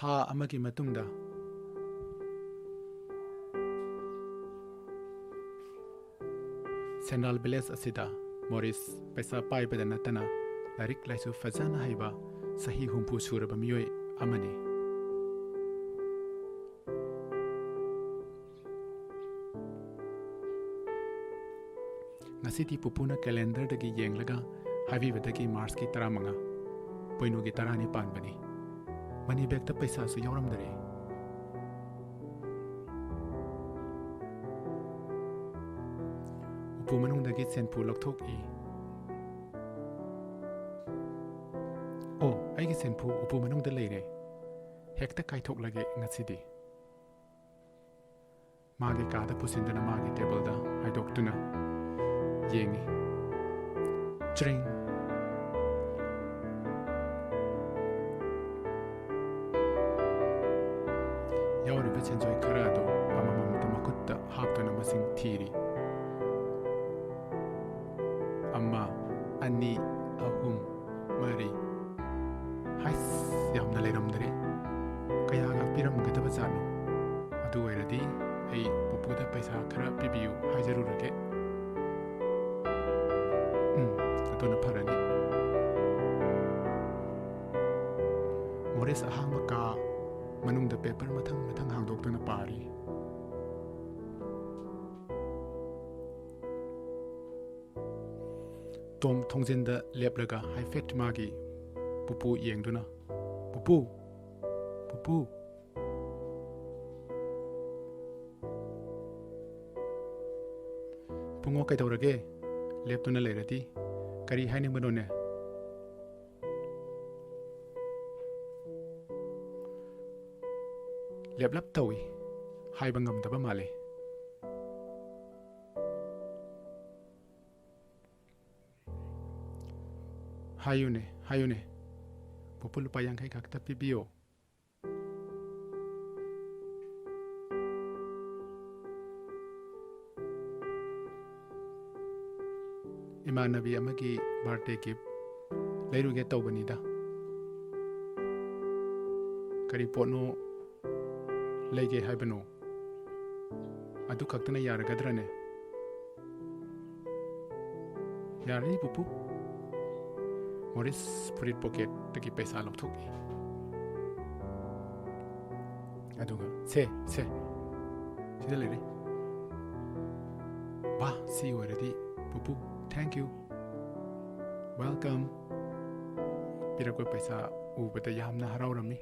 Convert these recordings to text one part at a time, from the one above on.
ꯊꯥ ꯑꯃꯒꯤ ꯃꯇꯨꯡꯗ ꯁꯦꯟꯗ꯭ꯔꯥꯜ ꯚꯤꯂꯦꯖ ꯑꯁꯤꯗ ꯃꯣꯔꯤꯁ ꯄꯩꯁꯥ ꯄꯥꯏꯕꯗ ꯅꯠꯇꯅ ꯂꯥꯏꯔꯤꯛ ꯂꯥꯏꯁꯨ ꯐꯖꯅ ꯍꯩꯕ ꯆꯍꯤ 60 ꯁꯨꯔꯕ ꯃꯤꯑꯣꯏ ꯑꯃꯅꯤ꯫ ꯉꯁꯤꯗꯤ ꯄꯨꯄꯨꯅ ꯀꯦꯂꯦꯟꯗꯔꯗꯒꯤ ꯌꯦꯡꯂꯒ ꯍꯥꯏꯕꯤꯕꯗꯒꯤ ꯃꯥꯔꯆꯀꯤ 15 ꯄꯣꯏꯅꯨꯒꯤ 19 ꯄꯥꯟꯕꯅꯤ꯫ ꯃꯅꯤ ꯕꯦꯛꯇ ꯄꯩꯁꯥꯁꯨ ꯌꯥꯎꯔꯝꯗꯔꯦ꯫ ꯎꯄꯨ ꯃꯅꯨꯡꯗꯒꯤ ꯁꯦꯟꯐꯨ ꯂꯧꯊꯣꯛꯏ꯫ ꯑꯣ, ꯑꯩꯒꯤ ꯁꯦꯟꯐꯨ ꯎꯄꯨ ꯃꯅꯨꯡꯗ ꯂꯩꯔꯦ꯫ ꯍꯦꯛꯇ ꯀꯥꯏꯊꯣꯛꯂꯒꯦ ꯉꯁꯤꯗꯤ꯫ ꯃꯥꯒꯤ ꯀꯥꯗ ꯄꯨꯁꯤꯟꯗꯨꯅ ꯃꯥꯒꯤ ꯇꯦꯕꯜꯗ ꯍꯥꯏꯗꯣꯛꯇꯨꯅ ꯌꯦꯡꯉꯤ꯫ ꯆ꯭ꯔꯤꯡ! ꯌꯥꯎꯔꯤꯕ ꯁꯦꯟꯖꯣꯏ ꯈꯔ ꯑꯗꯨ ꯑꯃꯃꯝꯇ ꯃꯈꯨꯠꯇ ꯍꯥꯞꯇꯨꯅ ꯃꯁꯤꯡ ꯊꯤꯔꯤ꯫ 1, 2, 3, 4 ꯍꯥꯏꯁ, ꯌꯥꯝꯅ ꯂꯩꯔꯝꯗꯔꯦ꯫ ꯀꯌꯥꯒ ꯄꯤꯔꯝꯒꯗꯕꯖꯥꯠꯅꯣ? ꯑꯗꯨ ꯑꯣꯏꯔꯗꯤ ꯑꯩ ꯄꯨꯄꯨꯗ ꯄꯩꯁꯥ ꯈꯔ ꯄꯤꯕꯤꯌꯨ ꯍꯥꯏꯖꯔꯨꯔꯒꯦ꯫ ꯑꯗꯨꯅ ꯐꯔꯅꯤ꯫ ꯃꯣꯔꯤꯁ ꯑꯍꯥꯡꯕ ꯀꯥ ꯃꯅꯨꯡꯗ ꯄꯦꯄꯔ ꯃꯊꯪ ꯃꯊꯪ ꯍꯥꯡꯗꯣꯛꯇꯨꯅ ꯄꯥꯔꯤ꯫ ꯇꯣꯝ ꯊꯣꯡꯖꯤꯟꯗ ꯂꯦꯞꯂꯒ ꯍꯥꯏꯐꯦꯠ ꯃꯥꯒꯤ ꯄꯨꯄꯨ ꯌꯦꯡꯗꯨꯅ, "ꯄꯨꯄꯨ, ꯄꯨꯄꯨ!" "ꯏꯕꯨꯡꯉꯣ, ꯀꯩꯗꯧꯔꯒꯦ? ꯂꯦꯞꯇꯨꯅ ꯂꯩꯔꯗꯤ ꯀꯔꯤ ꯍꯥꯏꯅꯤꯡꯕꯅꯣꯅꯦ?" ꯂꯦꯞꯂꯞ ꯇꯧꯏ, ꯍꯥꯏꯕ ꯉꯝꯗꯕ ꯃꯥꯜꯂꯤ꯫ "ꯍꯥꯏꯌꯨꯅꯦ, ꯍꯥꯏꯌꯨꯅꯦ, ꯄꯨꯄꯨ ꯂꯨꯄꯥ 50 ꯈꯛꯇ ꯄꯤꯕꯤꯌꯣ." "ꯏꯃꯥꯟꯅꯕꯤ ꯑꯃꯒꯤ ꯕꯥꯔꯊꯗꯦ ꯒꯤꯐ ꯂꯩꯔꯨꯒꯦ ꯇꯧꯕꯅꯤꯗ." "ꯀꯔꯤ ꯄꯣꯠꯅꯣ ꯂꯩꯒꯦ ꯍꯥꯏꯕꯅꯣ? ꯑꯗꯨ ꯈꯛꯇꯅ ꯌꯥꯔꯒꯗ꯭ꯔꯅꯦ?" "ꯌꯥꯔꯅꯤ ꯄꯨꯄꯨ." ꯃꯣꯔꯤꯁ ꯐꯨꯔꯤꯠ ꯄꯣꯀꯦꯠꯇꯒꯤ ꯄꯩꯁꯥ ꯂꯧꯊꯣꯛꯏ꯫ ꯑꯗꯨꯒ, "ꯁꯦ, ꯁꯤꯗ ꯂꯩꯔꯦ." "ꯋꯥ, ꯁꯤ ꯑꯣꯏꯔꯗꯤ ꯄꯨꯄꯨ, ꯊꯦꯡꯛ ꯌꯨ, ꯋꯦꯜꯀꯝ." ꯄꯤꯔꯛꯄ ꯄꯩꯁꯥ ꯎꯕꯗ ꯌꯥꯝꯅ ꯍꯔꯥꯎꯔꯝꯃꯤ꯫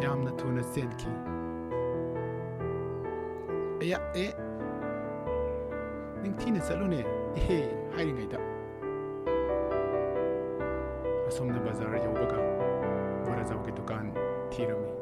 ꯌꯥꯝꯅ ꯊꯨꯅ ꯆꯦꯟꯈꯤ꯫ "ꯑꯌꯥ, ꯅꯤꯡꯊꯤꯅ ꯆꯠꯂꯨꯅꯦ, ꯏꯍꯦ" ꯍꯥꯏꯔꯤꯉꯩꯗ ꯑꯁꯣꯝꯅ ꯕꯖꯥꯔ ꯌꯧꯕꯒ ꯕꯣꯔꯥꯖꯥꯎꯒꯤ ꯗꯨꯀꯥꯟ ꯊꯤꯔꯝꯃꯤ꯫